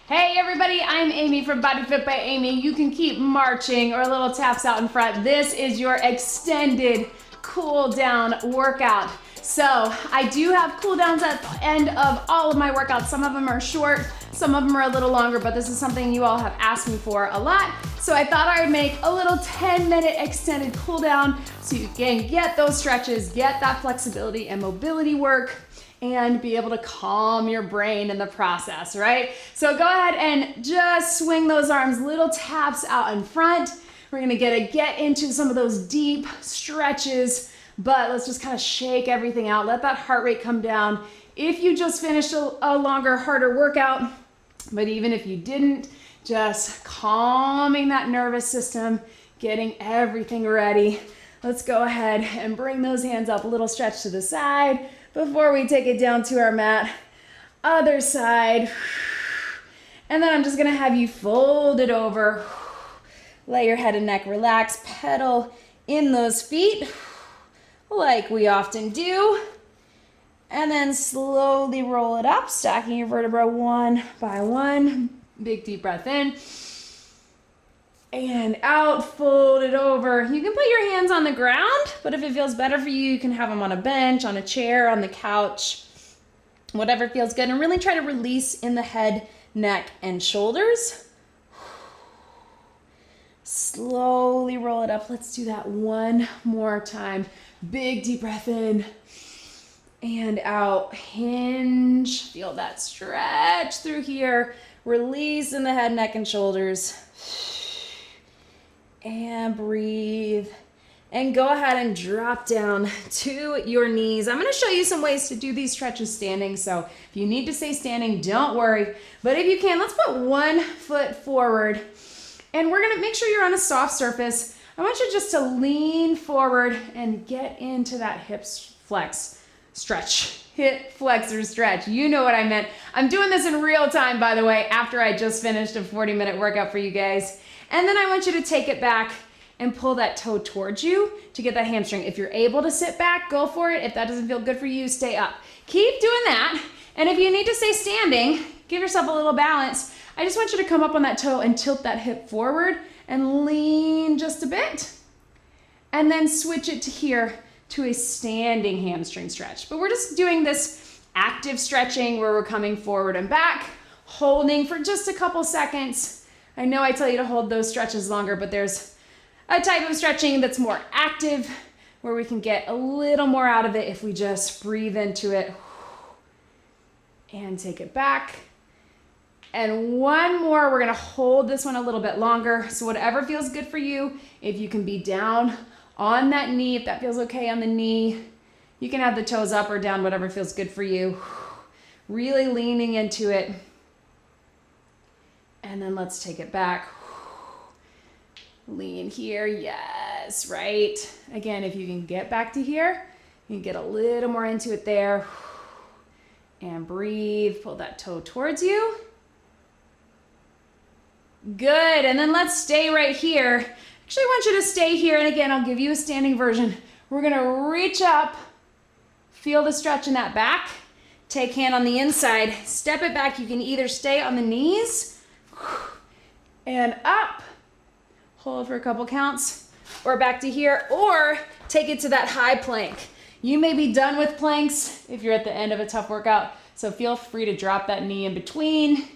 Hey everybody, I'm Amy from BodyFit by Amy. You can keep marching or little taps out in front. This is your extended cool down workout. So I do have cool downs at the end of all of my workouts. Some of them are short, some of them are a little longer, but this is something you all have asked me for a lot. So I thought I would make a little 10-minute extended cool down so you can get those stretches, get that flexibility and mobility work, and be able to calm your brain in the process, right? So go ahead and just swing those arms, little taps out in front. We're gonna get into some of those deep stretches, but let's just kind of shake everything out. Let that heart rate come down. If you just finished a longer, harder workout, but even if you didn't, just calming that nervous system, getting everything ready. Let's go ahead and bring those hands up, a little stretch to the side before we take it down to our mat. Other side. And then I'm just gonna have you fold it over. Let your head and neck relax. Pedal in those feet like we often do. And then slowly roll it up, stacking your vertebrae one by one. Big deep breath in. And out, fold it over. You can put your hands on the ground, but if it feels better for you, you can have them on a bench, on a chair, on the couch, whatever feels good. And really try to release in the head, neck, and shoulders. Slowly roll it up. Let's do that one more time. Big deep breath in and out. Hinge. Feel that stretch through here. Release in the head, neck, and shoulders. And breathe. And go ahead and drop down to your knees. I'm going to show you some ways to do these stretches standing. So if you need to stay standing, don't worry. But if you can, let's put one foot forward. And we're going to make sure you're on a soft surface. I want you just to lean forward and get into that hip flex stretch. Hip flexor stretch. You know what I meant. I'm doing this in real time, by the way, after I just finished a 40-minute workout for you guys. And then I want you to take it back and pull that toe towards you to get that hamstring. If you're able to sit back, go for it. If that doesn't feel good for you, stay up. Keep doing that. And if you need to stay standing, give yourself a little balance. I just want you to come up on that toe and tilt that hip forward and lean just a bit. And then switch it to here to a standing hamstring stretch. But we're just doing this active stretching where we're coming forward and back, holding for just a couple seconds. I know I tell you to hold those stretches longer, but there's a type of stretching that's more active where we can get a little more out of it if we just breathe into it and take it back. And one more, we're gonna hold this one a little bit longer. So whatever feels good for you, if you can be down on that knee, if that feels okay on the knee, you can have the toes up or down, whatever feels good for you. Really leaning into it. And then let's take it back. Lean here, yes, right. Again, if you can get back to here, you can get a little more into it there. And breathe, pull that toe towards you. Good, and then let's stay right here. Actually, I want you to stay here, and again, I'll give you a standing version. We're gonna reach up, feel the stretch in that back. Take hand on the inside, step it back. You can either stay on the knees, and up, hold for a couple counts, or back to here, or take it to that high plank. You may be done with planks if you're at the end of a tough workout, so feel free to drop that knee in between,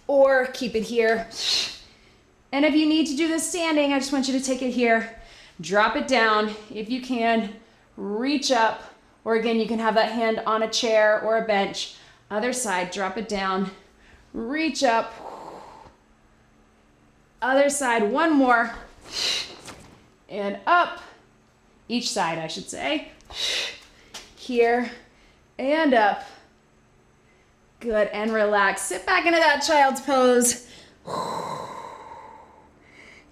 or keep it here. And if you need to do this standing, I just want you to take it here, drop it down. If you can, reach up, or again, you can have that hand on a chair or a bench. Other side, drop it down, reach up. Other side, one more, and up, each side I should say, here, and up, good, and relax, sit back into that child's pose,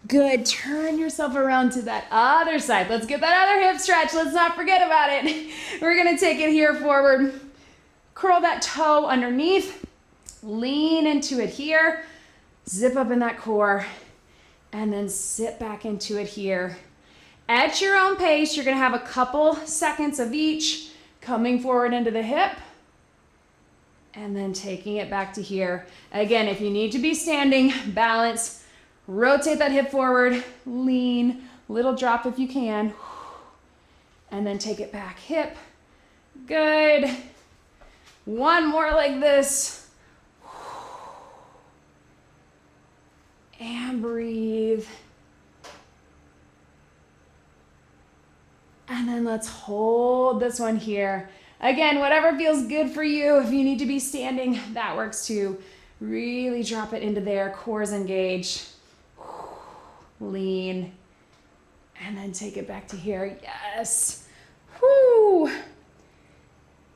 good, turn yourself around to that other side, let's get that other hip stretch, let's not forget about it, we're gonna take it here forward, curl that toe underneath, lean into it here, zip up in that core, and then sit back into it here. At your own pace, you're gonna have a couple seconds of each, coming forward into the hip, And then taking it back to here. Again, if you need to be standing, balance, rotate that hip forward, lean, little drop if you can. And then take it back, hip. Good. One more like this. And breathe. And then let's hold this one here. Again, whatever feels good for you. If you need to be standing, that works too. Really drop it into there. Cores engaged. Lean. And then take it back to here. Yes. Whoo.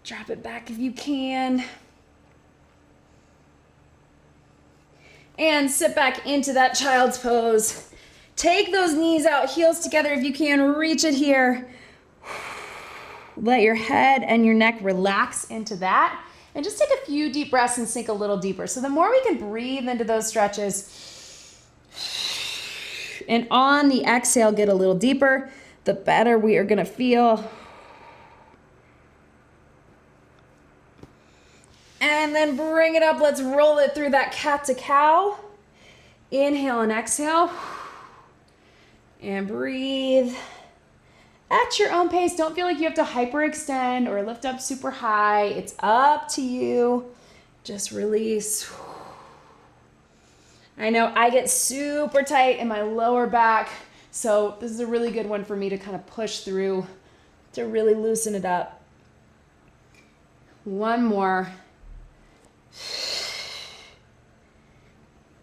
Drop it back if you can. And sit back into that child's pose. Take those knees out, heels together if you can. Reach it here. Let your head and your neck relax into that. And just take a few deep breaths and sink a little deeper. So the more we can breathe into those stretches, and on the exhale, get a little deeper, the better we are gonna feel. And then bring it up. Let's roll it through that cat to cow. Inhale and exhale. And breathe. At your own pace. Don't feel like you have to hyperextend or lift up super high. It's up to you. Just release. I know I get super tight in my lower back, so this is a really good one for me to kind of push through to really loosen it up. One more.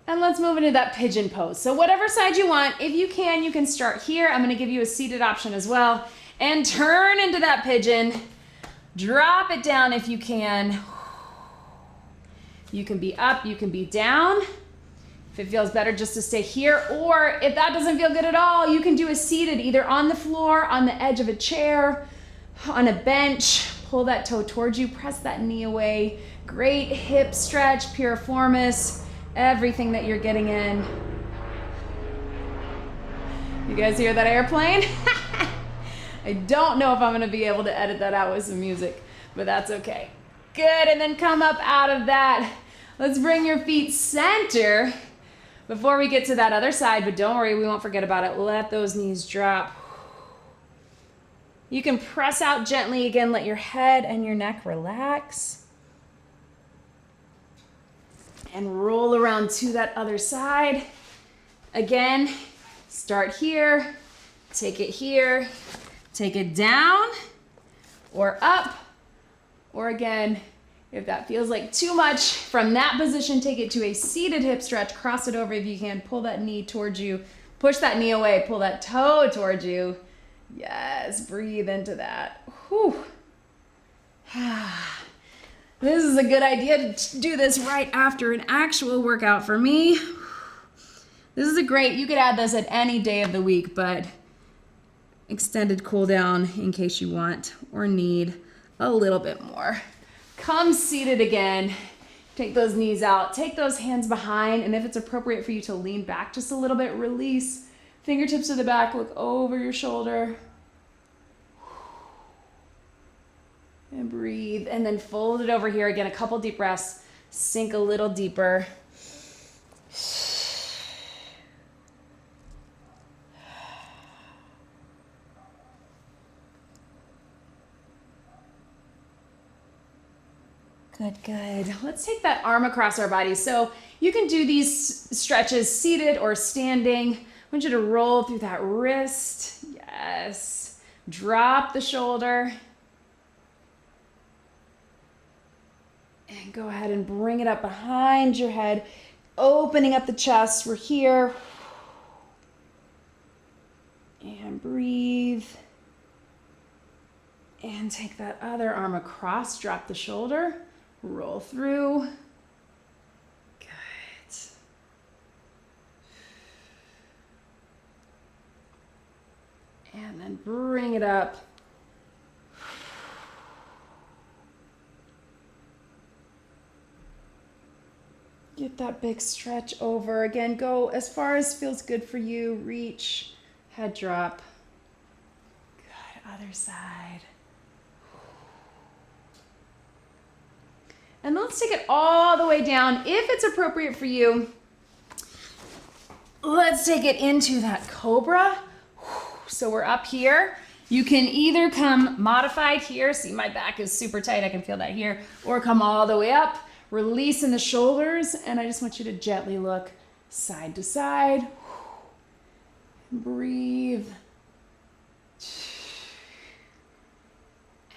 And let's move into that pigeon pose. So whatever side you want, if you can start here. I'm gonna give you a seated option as well. And turn into that pigeon. Drop it down if you can. You can be up, you can be down. If it feels better just to stay here, or if that doesn't feel good at all, you can do a seated, either on the floor, on the edge of a chair, on a bench. Pull that toe towards you, press that knee away. Great hip stretch, piriformis. Everything that you're getting in. You guys hear that airplane? I don't know if I'm gonna be able to edit that out with some music, but that's okay. Good, and then come up out of that. Let's bring your feet center before we get to that other side, but don't worry, we won't forget about it. Let those knees drop. You can press out gently again, let your head and your neck relax. And roll around to that other side. Again, start here, take it down or up, or again, if that feels like too much, from that position, take it to a seated hip stretch, cross it over if you can, pull that knee towards you, push that knee away, pull that toe towards you. Yes, breathe into that. Whew. This is a good idea to do this right after an actual workout for me. This is you could add this at any day of the week, but extended cool down in case you want or need a little bit more. Come seated again. Take those knees out, take those hands behind, and if it's appropriate for you to lean back just a little bit, release. Fingertips to the back, look over your shoulder. And breathe, and then fold it over here again. A couple deep breaths, sink a little deeper. Good. Let's take that arm across our body. So you can do these stretches seated or standing. I want you to roll through that wrist. Yes. Drop the shoulder. And go ahead and bring it up behind your head, opening up the chest. We're here. And breathe. And take that other arm across, drop the shoulder, roll through. Good. And then bring it up. Get that big stretch over. Again, go as far as feels good for you. Reach, head drop. Good, other side. And let's take it all the way down. If it's appropriate for you, let's take it into that cobra. So we're up here. You can either come modified here. See, my back is super tight. I can feel that here. Or come all the way up, releasing the shoulders. And I just want you to gently look side to side. Breathe.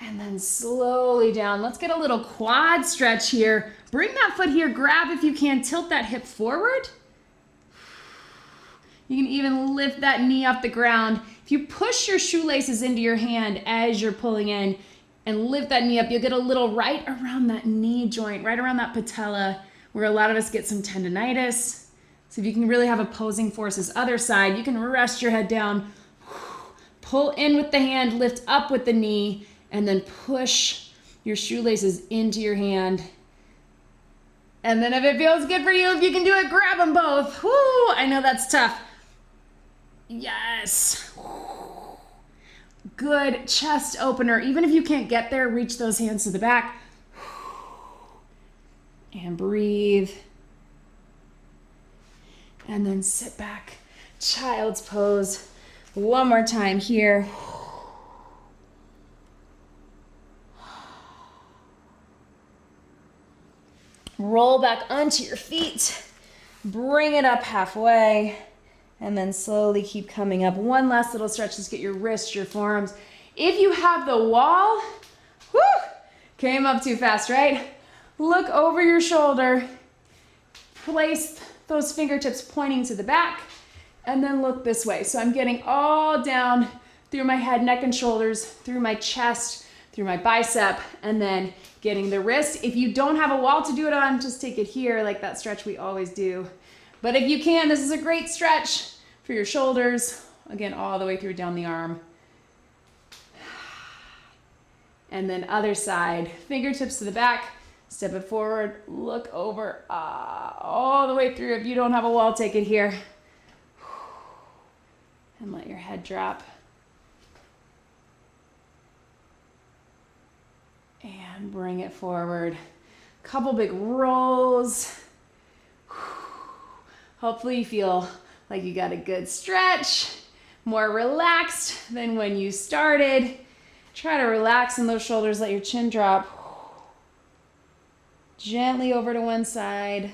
And then slowly down. Let's get a little quad stretch here. Bring that foot here. Grab if you can. Tilt that hip forward. You can even lift that knee off the ground. If you push your shoelaces into your hand as you're pulling in and lift that knee up, you'll get a little right around that knee joint, right around that patella, where a lot of us get some tendonitis. So if you can really have opposing forces, other side, you can rest your head down, pull in with the hand, lift up with the knee, and then push your shoelaces into your hand. And then if it feels good for you, if you can do it, grab them both. Woo, I know that's tough. Yes. Good chest opener. Even if you can't get there, reach those hands to the back. And breathe. And then sit back. Child's pose. One more time here. Roll back onto your feet. Bring it up halfway. And then slowly keep coming up. One last little stretch. Just get your wrists, your forearms. If you have the wall, whoo, came up too fast, right? Look over your shoulder. Place those fingertips pointing to the back. And then look this way. So I'm getting all down through my head, neck, and shoulders, through my chest, through my bicep, and then getting the wrist. If you don't have a wall to do it on, just take it here, like that stretch we always do. But if you can, this is a great stretch for your shoulders. Again, all the way through down the arm. And then other side, fingertips to the back, step it forward, look over, all the way through. If you don't have a wall, take it here. And let your head drop. And bring it forward. Couple big rolls. Hopefully you feel like you got a good stretch, more relaxed than when you started. Try to relax in those shoulders, let your chin drop. Gently over to one side.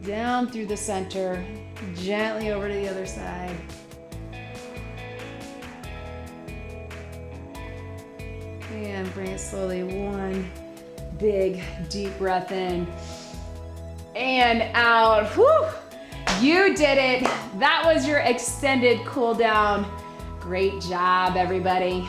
Down through the center, gently over to the other side. And bring it slowly, one big deep breath in. And out. Whew. You did it. That was your extended cool down. Great job, everybody.